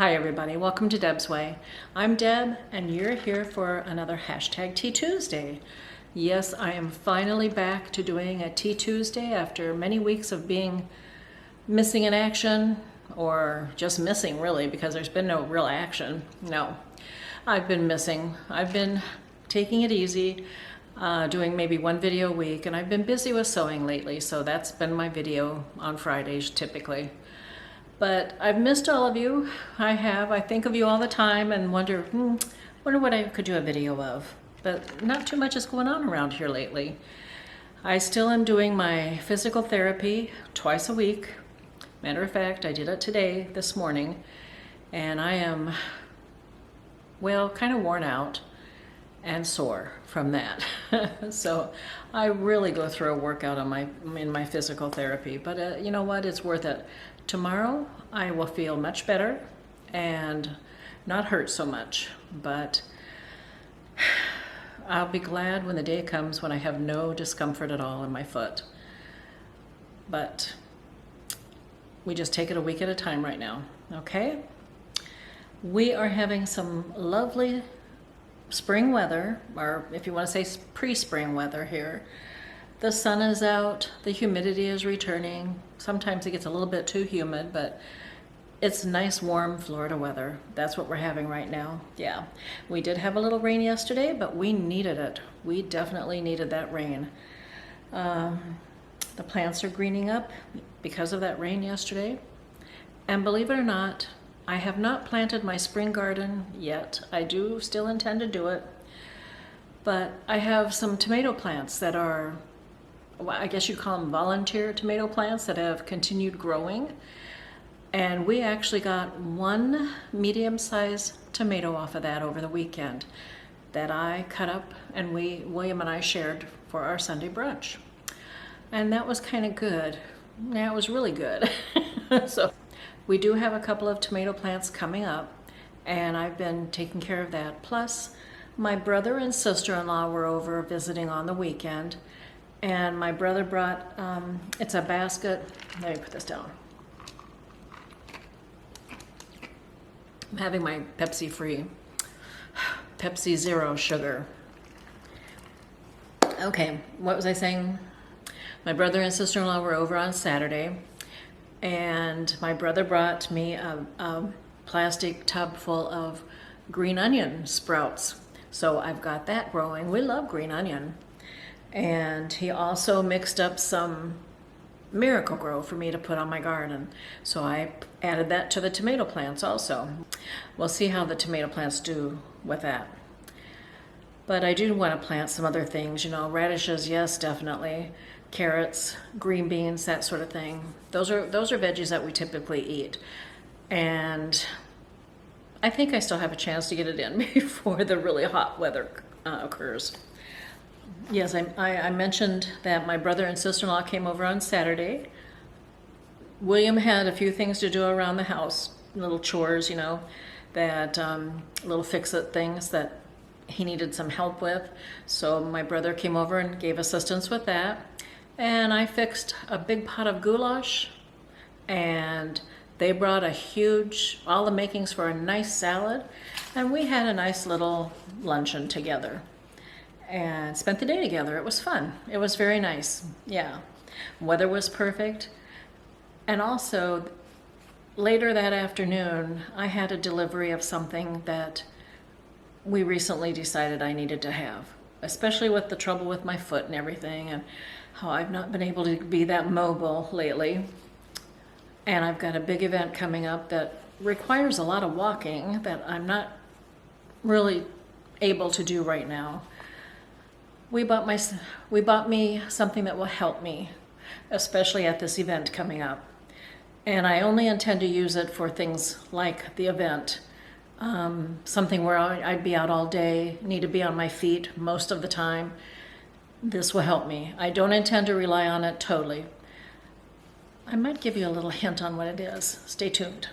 Hi everybody, welcome to Deb's Way. I'm Deb and you're here for another hashtag Tea Tuesday. Yes, I am finally back to doing a Tea Tuesday after many weeks of being missing in action, or just missing really, because there's been no real action. No, I've been missing. I've been taking it easy, doing maybe one video a week, and I've been busy with sewing lately, so that's been my video on Fridays typically. But I've missed all of you. I have. I think of you all the time and wonder what I could do a video of. But not too much is going on around here lately. I still am doing my physical therapy twice a week. Matter of fact, I did it today, this morning, and I am, well, kind of worn out and sore from that. So I really go through a workout in my physical therapy, but you know what, it's worth it. Tomorrow I will feel much better and not hurt so much, but I'll be glad when the day comes when I have no discomfort at all in my foot. But we just take it a week at a time right now, okay? We are having some lovely spring weather, or if you want to say pre-spring weather here. The sun is out, the humidity is returning. Sometimes it gets a little bit too humid, but it's nice, warm Florida weather. That's what we're having right now. Yeah, we did have a little rain yesterday, but we needed it. We definitely needed that rain. The plants are greening up because of that rain yesterday. And believe it or not, I have not planted my spring garden yet. I do still intend to do it. But I have some tomato plants that are, well, I guess you call them volunteer tomato plants that have continued growing. And we actually got one medium-sized tomato off of that over the weekend that I cut up and William and I shared for our Sunday brunch. And that was kind of good. Yeah, it was really good. So we do have a couple of tomato plants coming up, and I've been taking care of that. Plus, my brother and sister-in-law were over visiting on the weekend, and my brother brought, it's a basket. Let me put this down. I'm having my Pepsi Zero sugar. Okay, what was I saying? My brother and sister-in-law were over on Saturday, and my brother brought me a plastic tub full of green onion sprouts. So I've got that growing. We love green onion. And he also mixed up some Miracle Grow for me to put on my garden. So I added that to the tomato plants also. We'll see how the tomato plants do with that. But I do want to plant some other things, you know, radishes, yes, definitely. Carrots, green beans, that sort of thing. Those are veggies that we typically eat. And I think I still have a chance to get it in before the really hot weather occurs. Yes, I mentioned that my brother and sister-in-law came over on Saturday. William had a few things to do around the house, little chores, you know, that little fix-it things that he needed some help with. So my brother came over and gave assistance with that. And I fixed a big pot of goulash, and they brought all the makings for a nice salad, and we had a nice little luncheon together and spent the day together. It was fun. It was very nice. Yeah. Weather was perfect. And also, later that afternoon, I had a delivery of something that we recently decided I needed to have, especially with the trouble with my foot and everything, and how I've not been able to be that mobile lately. And I've got a big event coming up that requires a lot of walking that I'm not really able to do right now. We bought me something that will help me, especially at this event coming up. And I only intend to use it for things like the event. Something where I'd be out all day, need to be on my feet most of the time. This will help me. I don't intend to rely on it totally. I might give you a little hint on what it is. Stay tuned.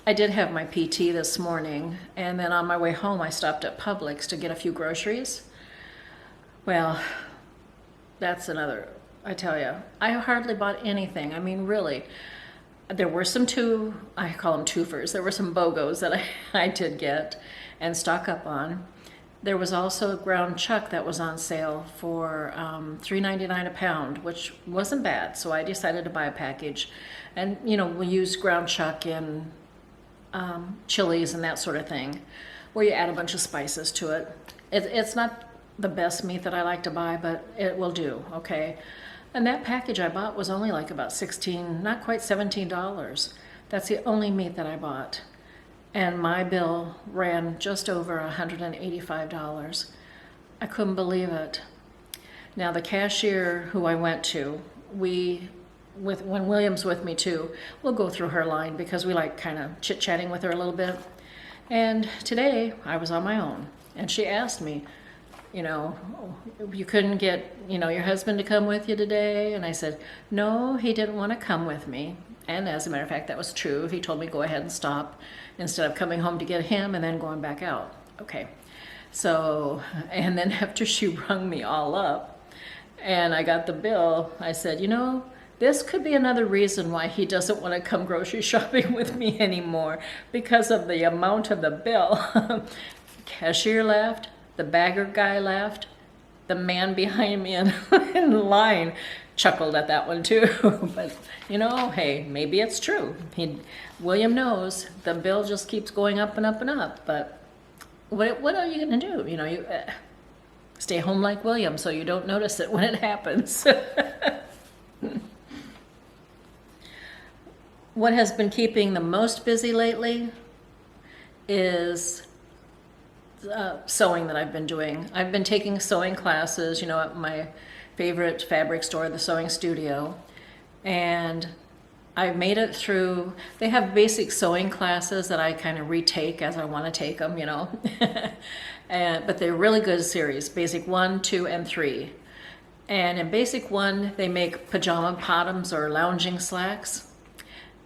I did have my PT this morning, and then on my way home I stopped at Publix to get a few groceries. Well, that's another, I tell you, I hardly bought anything. I mean, really, there were some I call them twofers. There were some BOGOs that I did get and stock up on. There was also ground chuck that was on sale for $3.99 a pound, which wasn't bad. So I decided to buy a package. And, you know, we use ground chuck in chilies and that sort of thing, where you add a bunch of spices to it. It's not the best meat that I like to buy, but it will do, okay? And that package I bought was only like about $16, not quite $17. That's the only meat that I bought. And my bill ran just over $185. I couldn't believe it. Now the cashier who I went to, when William's with me too, we'll go through her line because we like kind of chit-chatting with her a little bit. And today I was on my own, and she asked me, you know, you couldn't get, you know, your husband to come with you today? And I said, no, he didn't want to come with me. And as a matter of fact, that was true. He told me go ahead and stop instead of coming home to get him and then going back out. Okay. So, and then after she rung me all up and I got the bill, I said, you know, this could be another reason why he doesn't want to come grocery shopping with me anymore, because of the amount of the bill. Cashier laughed, the bagger guy laughed, the man behind me in line chuckled at that one too. But you know, hey, maybe it's true. William knows the bill just keeps going up and up and up. But what are you going to do? You know, you stay home like William so you don't notice it when it happens. What has been keeping the most busy lately is sewing that I've been doing. I've been taking sewing classes, you know, at my favorite fabric store, the Sewing Studio, and I've made it through. They have basic sewing classes that I kind of retake as I want to take them, you know. But they're really good series, Basic 1, 2, and 3. And in Basic 1, they make pajama bottoms or lounging slacks.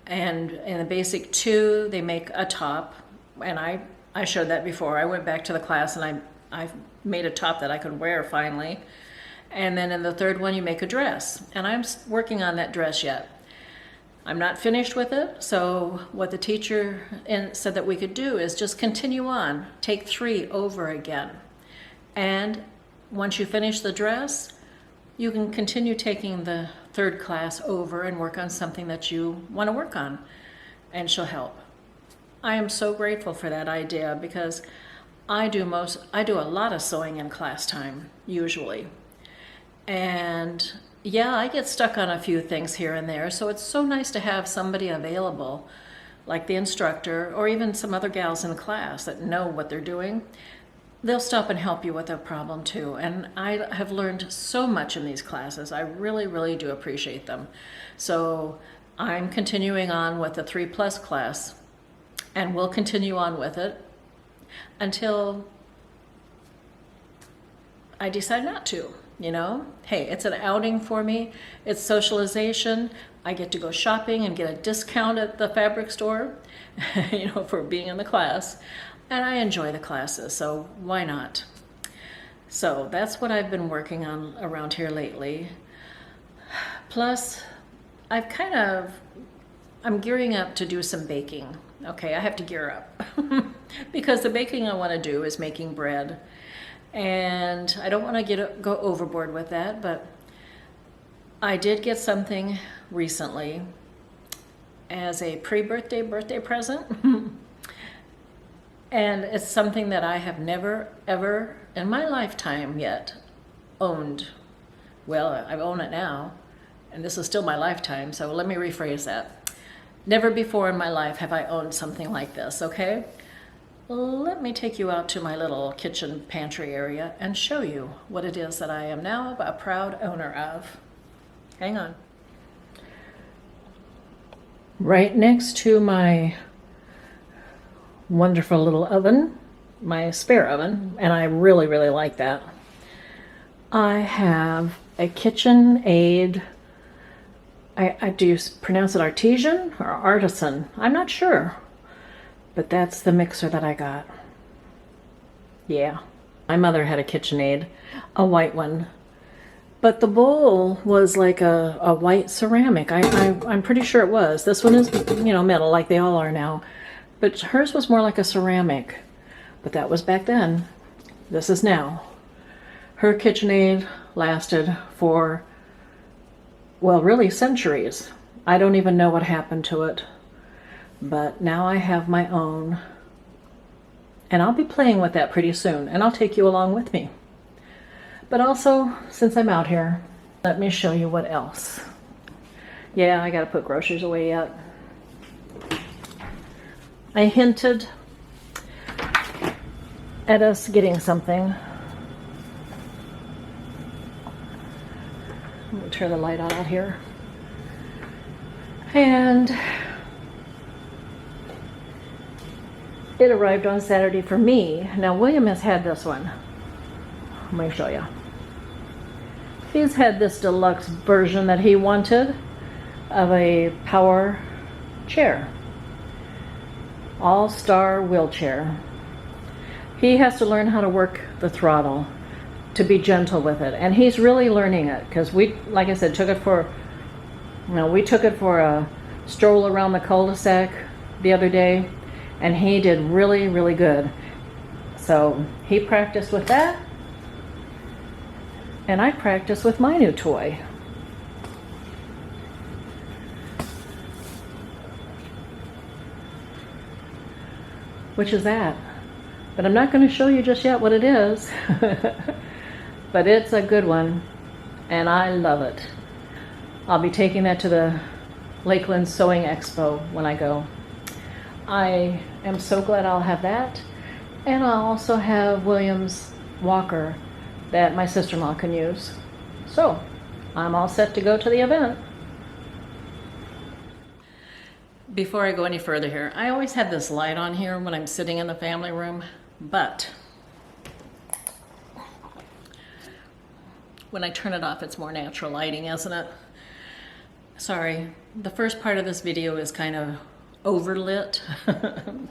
And in the Basic 2, they make a top. And I showed that before. I went back to the class and I made a top that I could wear finally. And then in the third one, you make a dress. And I'm working on that dress yet. I'm not finished with it. So what the teacher said that we could do is just continue on. Take 3 over again. And once you finish the dress, you can continue taking the third class over and work on something that you want to work on. And she'll help. I am so grateful for that idea because I do a lot of sewing in class time, usually. And yeah, I get stuck on a few things here and there, so it's so nice to have somebody available, like the instructor or even some other gals in the class that know what they're doing. They'll stop and help you with a problem too. And I have learned so much in these classes. I really, really do appreciate them. So I'm continuing on with the 3+ class, and we'll continue on with it until I decide not to. You know, hey, it's an outing for me. It's socialization. I get to go shopping and get a discount at the fabric store, you know, for being in the class. And I enjoy the classes, so why not? So that's what I've been working on around here lately. Plus, I'm gearing up to do some baking. Okay, I have to gear up because the baking I want to do is making bread. And I don't want to go overboard with that, but I did get something recently as a birthday present. And it's something that I have never, ever in my lifetime yet owned. Well, I own it now, and this is still my lifetime, so let me rephrase that. Never before in my life have I owned something like this, okay? Let me take you out to my little kitchen pantry area and show you what it is that I am now a proud owner of. Hang on. Right next to my wonderful little oven, my spare oven, and I really, really like that, I have a KitchenAid. Do you pronounce it artesian or artisan? I'm not sure. But that's the mixer that I got. Yeah. My mother had a KitchenAid, a white one, But the bowl was like a white ceramic. I'm pretty sure it was. This one is, you know, metal like they all are now. But hers was more like a ceramic. But that was back then. This is now. Her KitchenAid lasted for, well, really centuries. I don't even know what happened to it. But now I have my own. And I'll be playing with that pretty soon. And I'll take you along with me. But also, since I'm out here, let me show you what else. Yeah, I gotta put groceries away yet. I hinted at us getting something. Let me turn the light on out here. And it arrived on Saturday for me. Now, William has had this one. Let me show you. He's had this deluxe version that he wanted of a power chair. All-star wheelchair. He has to learn how to work the throttle to be gentle with it. And he's really learning it because we, like I said, took it for, we took it for a stroll around the cul-de-sac the other day, and he did really, really good. So he practiced with that. And I practice with my new toy. Which is that. But I'm not going to show you just yet what it is. But it's a good one. And I love it. I'll be taking that to the Lakeland Sewing Expo when I go. I am so glad I'll have that. And I'll also have William's walker that my sister-in-law can use. So, I'm all set to go to the event. Before I go any further here, I always have this light on here when I'm sitting in the family room, but when I turn it off, it's more natural lighting, isn't it? Sorry, the first part of this video is kind of overlit,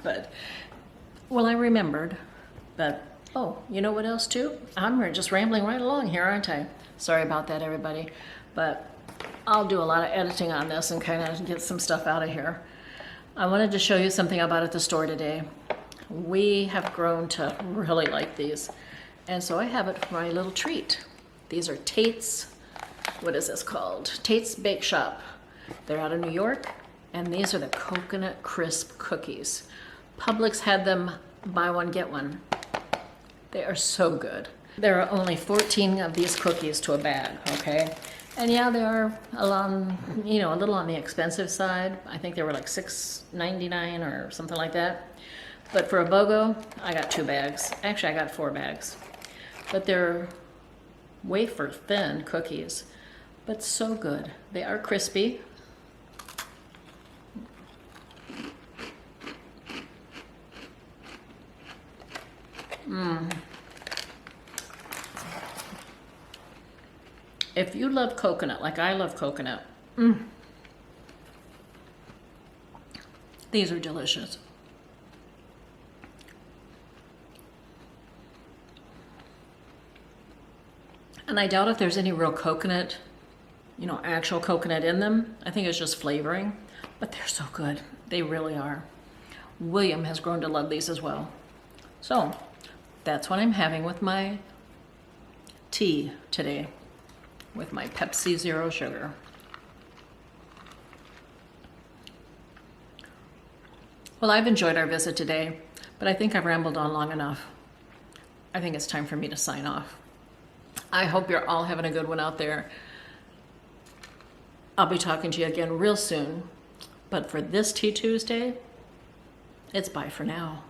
but, well, I remembered, but oh, you know what else too? I'm just rambling right along here, aren't I? Sorry about that, everybody. But I'll do a lot of editing on this and kind of get some stuff out of here. I wanted to show you something I bought at the store today. We have grown to really like these. And so I have it for my little treat. These are Tate's, what is this called? Tate's Bake Shop. They're out of New York. And these are the coconut crisp cookies. Publix had them buy one, get one. They are so good. There are only 14 of these cookies to a bag, okay? And yeah, they are a little on the expensive side. I think they were like $6.99 or something like that. But for a BOGO, I got 2 bags. Actually, I got 4 bags. But they're wafer thin cookies, but so good. They are crispy. If you love coconut, like I love coconut, these are delicious. And I doubt if there's any real coconut, actual coconut in them. I think it's just flavoring, but they're so good. They really are. William has grown to love these as well. So that's what I'm having with my tea today, with my Pepsi Zero Sugar. Well, I've enjoyed our visit today, but I think I've rambled on long enough. I think it's time for me to sign off. I hope you're all having a good one out there. I'll be talking to you again real soon, but for this Tea Tuesday, it's bye for now.